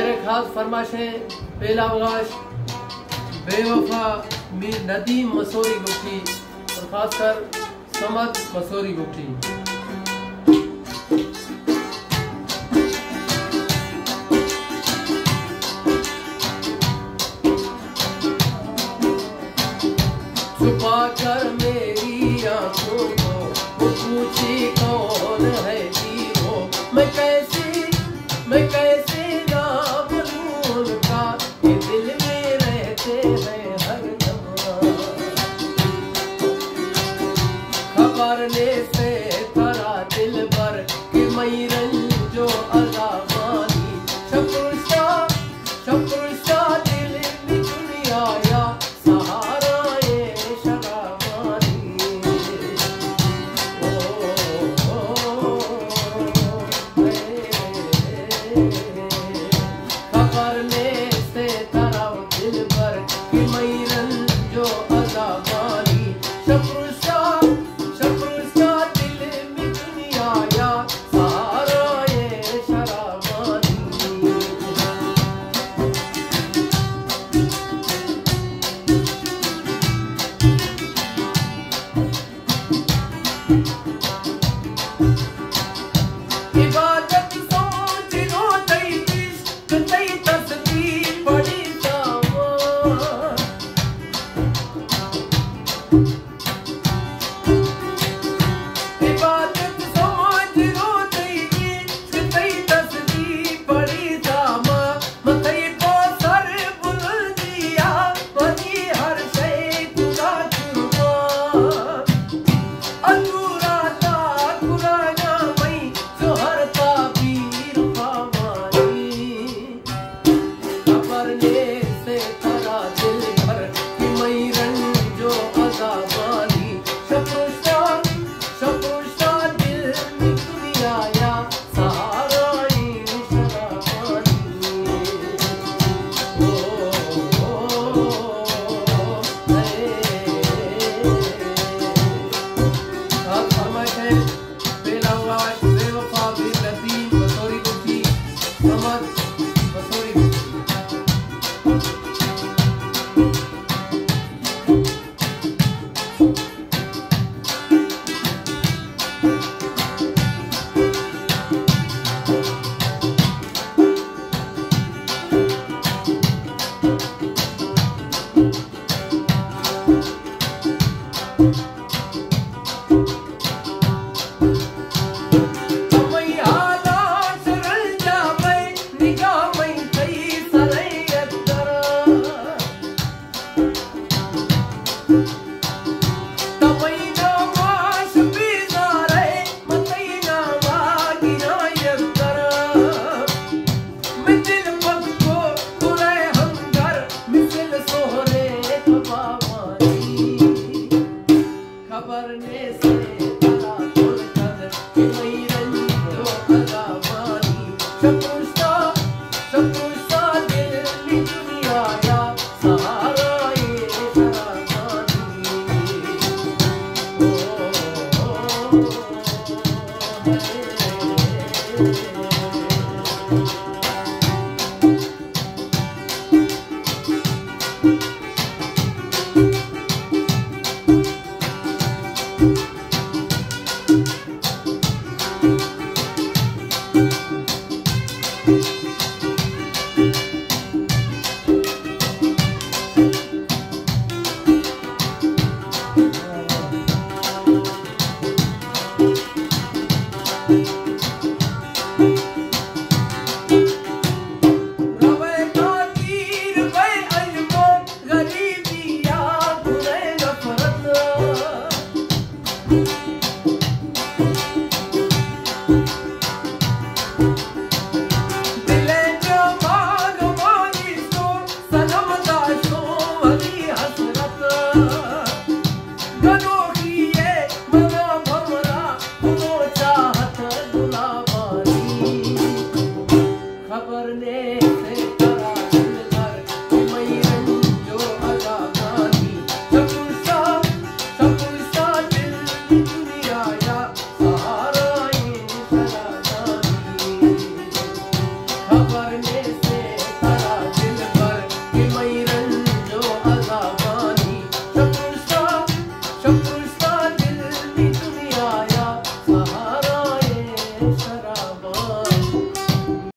मेरे खास फरमाशें पहला अवकाश बेवफा मीर नदीम मसूरी गुट्टी और खासकर समद मसूरी गुट्टी। छुपा कर मेरी आंखों को वो पूछी कौन है जी वो, मैं कैसे ना बोलूं उनका, ये दिल में रहते हैं हर दम। खबर ने से करा दिल भर कि मई रंजो अज़ाबानी, शकुरशा दिल में दुनिया या सहारा खबर ने से शत्रु